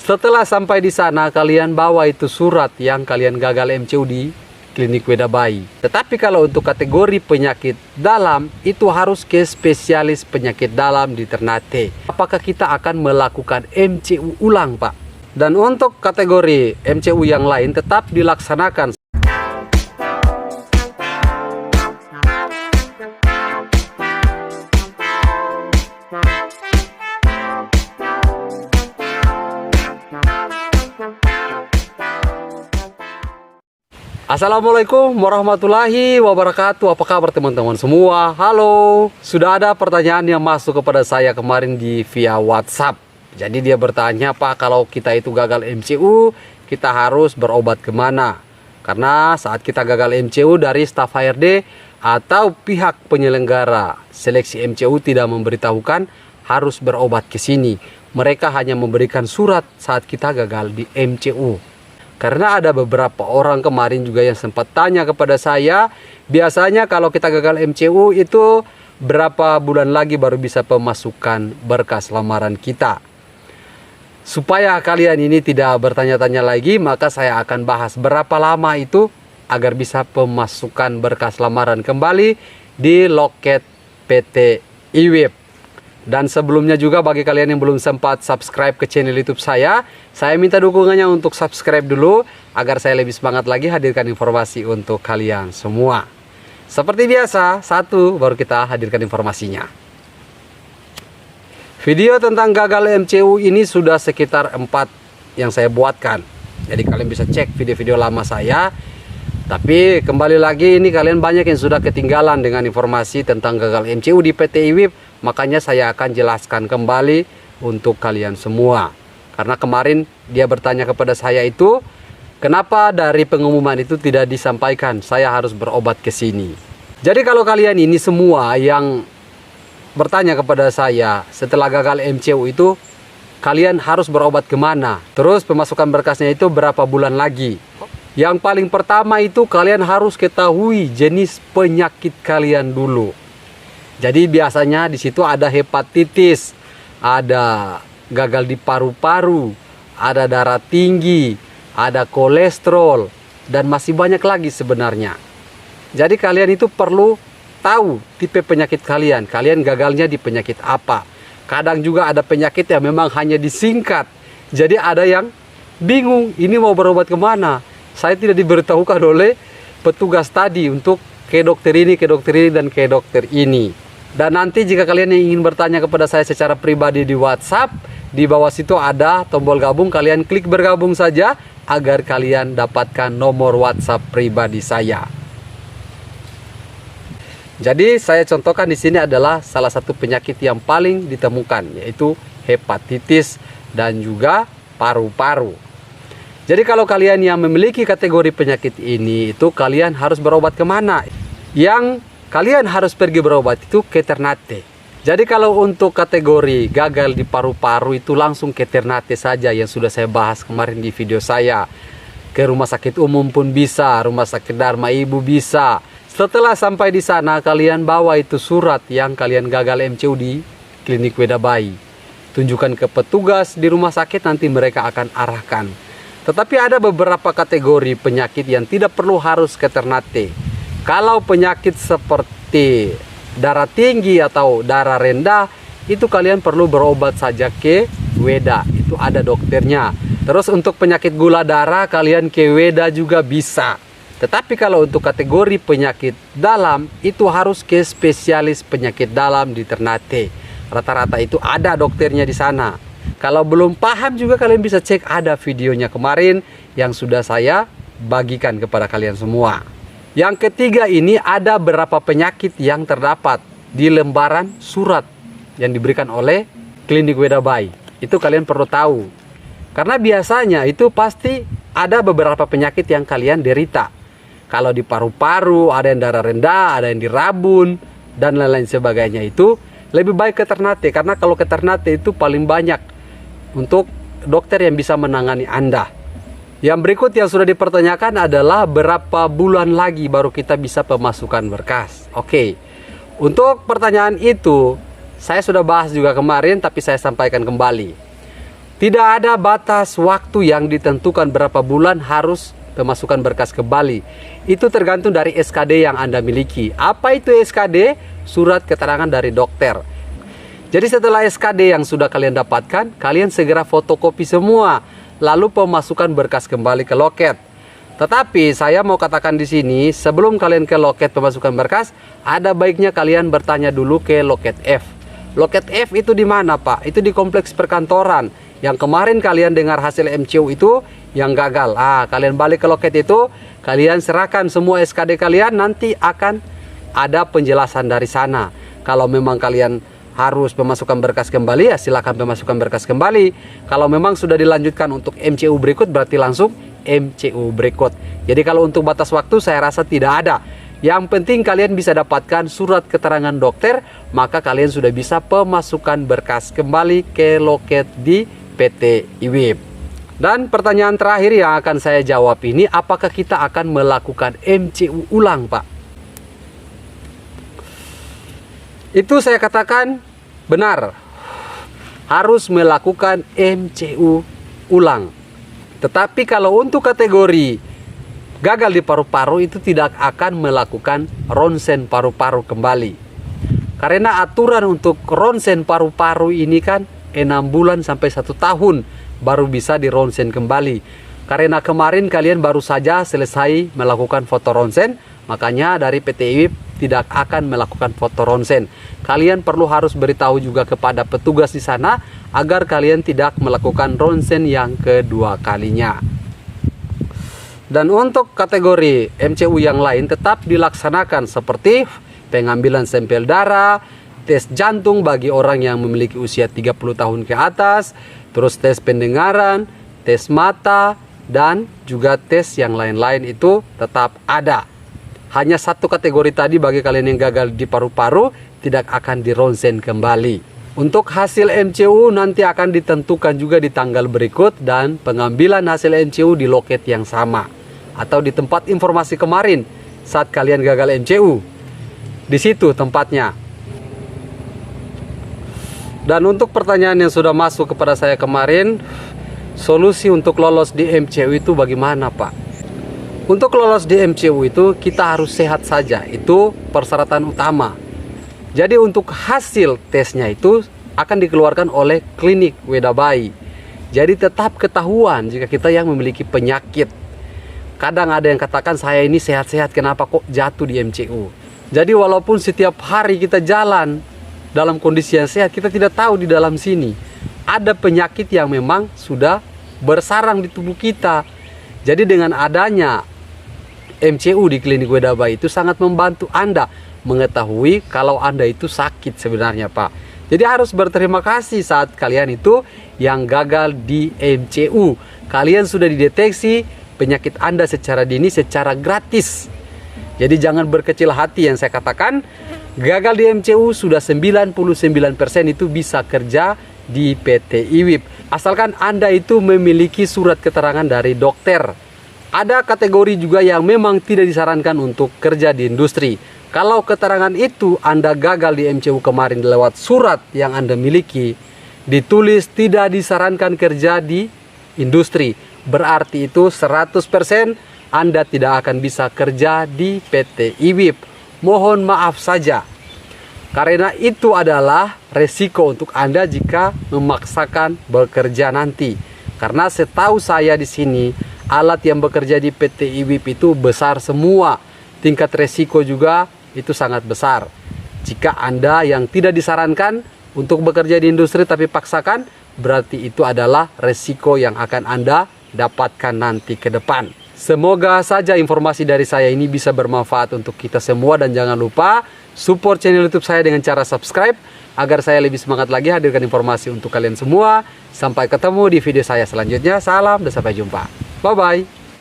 Setelah sampai di sana, kalian bawa itu surat yang kalian gagal MCU di klinik Weda Bayi. Tetapi kalau untuk kategori penyakit dalam, itu harus ke spesialis penyakit dalam di Ternate. Apakah kita akan melakukan MCU ulang, Pak? Dan untuk kategori MCU yang lain tetap dilaksanakan. Assalamualaikum warahmatullahi wabarakatuh. Apa kabar teman-teman semua? Halo. Sudah ada pertanyaan yang masuk kepada saya kemarin di via WhatsApp. Jadi dia bertanya, Pak, kalau kita itu gagal MCU, kita harus berobat kemana? Karena saat kita gagal MCU dari staf HRD atau pihak penyelenggara seleksi MCU tidak memberitahukan harus berobat ke sini. Mereka hanya memberikan surat saat kita gagal di MCU. Karena ada beberapa orang kemarin juga yang sempat tanya kepada saya, biasanya kalau kita gagal MCU itu berapa bulan lagi baru bisa pemasukan berkas lamaran kita. Supaya kalian ini tidak bertanya-tanya lagi, maka saya akan bahas berapa lama itu agar bisa pemasukan berkas lamaran kembali di loket PT IWIB. Dan sebelumnya juga bagi kalian yang belum sempat subscribe ke channel YouTube saya minta dukungannya untuk subscribe dulu agar saya lebih semangat lagi hadirkan informasi untuk kalian semua. Seperti biasa, baru kita hadirkan informasinya. Video tentang gagal MCU ini sudah sekitar 4 yang saya buatkan. Jadi kalian bisa cek video-video lama saya. Tapi kembali lagi ini kalian banyak yang sudah ketinggalan dengan informasi tentang gagal MCU di PT IWIB. Makanya saya akan jelaskan kembali untuk kalian semua. Karena kemarin dia bertanya kepada saya itu, kenapa dari pengumuman itu tidak disampaikan saya harus berobat ke sini. Jadi kalau kalian ini semua yang bertanya kepada saya setelah gagal MCU itu, kalian harus berobat kemana? Terus pemasukan berkasnya itu berapa bulan lagi? Yang paling pertama itu kalian harus ketahui jenis penyakit kalian dulu. Jadi biasanya di situ ada hepatitis, ada gagal di paru-paru, ada darah tinggi, ada kolesterol, dan masih banyak lagi sebenarnya. Jadi kalian itu perlu tahu tipe penyakit kalian. Kalian gagalnya di penyakit apa? Kadang juga ada penyakit yang memang hanya disingkat. Jadi ada yang bingung, ini mau berobat kemana? Saya tidak diberitahukan oleh petugas tadi untuk ke dokter ini, dan ke dokter ini. Dan nanti jika kalian yang ingin bertanya kepada saya secara pribadi di WhatsApp, di bawah situ ada tombol gabung, kalian klik bergabung saja agar kalian dapatkan nomor WhatsApp pribadi saya. Jadi saya contohkan di sini adalah salah satu penyakit yang paling ditemukan, yaitu hepatitis dan juga paru-paru. Jadi kalau kalian yang memiliki kategori penyakit ini, itu kalian harus berobat kemana? Yang kalian harus pergi berobat itu ke Ternate. Jadi kalau untuk kategori gagal di paru-paru itu langsung ke Ternate saja yang sudah saya bahas kemarin di video saya. Ke rumah sakit umum pun bisa, rumah sakit Dharma Ibu bisa. Setelah sampai di sana, kalian bawa itu surat yang kalian gagal MCU di klinik Weda Bayi. Tunjukkan ke petugas di rumah sakit, nanti mereka akan arahkan. Tetapi ada beberapa kategori penyakit yang tidak perlu harus ke Ternate. Kalau penyakit seperti darah tinggi atau darah rendah, itu kalian perlu berobat saja ke Weda. Itu ada dokternya. Terus untuk penyakit gula darah, kalian ke Weda juga bisa. Tetapi kalau untuk kategori penyakit dalam, itu harus ke spesialis penyakit dalam di Ternate. Rata-rata itu ada dokternya di sana. Kalau belum paham juga kalian bisa cek, ada videonya kemarin yang sudah saya bagikan kepada kalian semua. Yang ketiga ini ada berapa penyakit yang terdapat di lembaran surat yang diberikan oleh klinik Weda Bayi. Itu kalian perlu tahu. Karena biasanya itu pasti ada beberapa penyakit yang kalian derita. Kalau di paru-paru ada yang darah rendah, ada yang di rabun, dan lain-lain sebagainya, itu lebih baik ke Ternate. Karena kalau ke Ternate itu paling banyak untuk dokter yang bisa menangani Anda. Yang berikut yang sudah dipertanyakan adalah berapa bulan lagi baru kita bisa pemasukan berkas. Oke, untuk pertanyaan itu saya sudah bahas juga kemarin, tapi saya sampaikan kembali. Tidak ada batas waktu yang ditentukan berapa bulan harus pemasukan berkas kembali. Itu tergantung dari SKD yang Anda miliki. Apa itu SKD? Surat keterangan dari dokter. Jadi setelah SKD yang sudah kalian dapatkan, kalian segera fotokopi semua, lalu pemasukan berkas kembali ke loket. Tetapi saya mau katakan di sini, sebelum kalian ke loket pemasukan berkas, ada baiknya kalian bertanya dulu ke loket F. Loket F itu di mana, Pak? Itu di kompleks perkantoran. Yang kemarin kalian dengar hasil MCU itu yang gagal. Kalian balik ke loket itu, kalian serahkan semua SKD kalian, nanti akan ada penjelasan dari sana. Kalau memang kalian harus pemasukan berkas kembali, ya silakan pemasukan berkas kembali. Kalau memang sudah dilanjutkan untuk MCU berikut, berarti langsung MCU berikut. Jadi kalau untuk batas waktu saya rasa tidak ada. Yang penting kalian bisa dapatkan surat keterangan dokter, maka kalian sudah bisa pemasukan berkas kembali ke loket di PT IWIB. Dan pertanyaan terakhir yang akan saya jawab ini, apakah kita akan melakukan MCU ulang, Pak? Itu saya katakan benar, harus melakukan MCU ulang. Tetapi kalau untuk kategori gagal di paru-paru itu tidak akan melakukan ronsen paru-paru kembali. Karena aturan untuk ronsen paru-paru ini kan 6 bulan sampai 1 tahun baru bisa di ronsen kembali. Karena kemarin kalian baru saja selesai melakukan foto ronsen, makanya dari PT IWIB tidak akan melakukan foto ronsen. Kalian perlu harus beritahu juga kepada petugas di sana agar kalian tidak melakukan ronsen yang kedua kalinya. Dan untuk kategori MCU yang lain tetap dilaksanakan seperti pengambilan sampel darah, tes jantung bagi orang yang memiliki usia 30 tahun ke atas, terus tes pendengaran, tes mata, dan juga tes yang lain-lain itu tetap ada. Hanya satu kategori tadi bagi kalian yang gagal di paru-paru tidak akan di ronsen kembali. Untuk hasil MCU nanti akan ditentukan juga di tanggal berikut dan pengambilan hasil MCU di loket yang sama atau di tempat informasi kemarin saat kalian gagal MCU. Di situ tempatnya. Dan untuk pertanyaan yang sudah masuk kepada saya kemarin, solusi untuk lolos di MCU itu bagaimana, Pak? Untuk lolos di MCU itu kita harus sehat saja, itu persyaratan utama. Jadi untuk hasil tesnya itu akan dikeluarkan oleh klinik Weda Bayi. Jadi tetap ketahuan jika kita yang memiliki penyakit. Kadang ada yang katakan saya ini sehat-sehat, kenapa kok jatuh di MCU? Jadi walaupun setiap hari kita jalan dalam kondisi yang sehat, kita tidak tahu di dalam sini ada penyakit yang memang sudah bersarang di tubuh kita. Jadi dengan adanya MCU di klinik Weda Bayi itu sangat membantu Anda mengetahui kalau Anda itu sakit sebenarnya, Pak. Jadi harus berterima kasih saat kalian itu yang gagal di MCU. Kalian sudah dideteksi penyakit Anda secara dini, secara gratis. Jadi jangan berkecil hati yang saya katakan. Gagal di MCU sudah 99% itu bisa kerja di PT IWIB. Asalkan Anda itu memiliki surat keterangan dari dokter. Ada kategori juga yang memang tidak disarankan untuk kerja di industri. Kalau keterangan itu Anda gagal di MCU kemarin lewat surat yang Anda miliki, ditulis tidak disarankan kerja di industri, berarti itu 100% Anda tidak akan bisa kerja di PT IWIB. Mohon maaf saja. Karena itu adalah resiko untuk Anda jika memaksakan bekerja nanti. Karena setahu saya di sini alat yang bekerja di PT IWIB itu besar semua. Tingkat resiko juga itu sangat besar. Jika Anda yang tidak disarankan untuk bekerja di industri tapi paksakan, berarti itu adalah resiko yang akan Anda dapatkan nanti ke depan. Semoga saja informasi dari saya ini bisa bermanfaat untuk kita semua, dan jangan lupa support channel YouTube saya dengan cara subscribe agar saya lebih semangat lagi hadirkan informasi untuk kalian semua. Sampai ketemu di video saya selanjutnya. Salam dan sampai jumpa. Bye bye.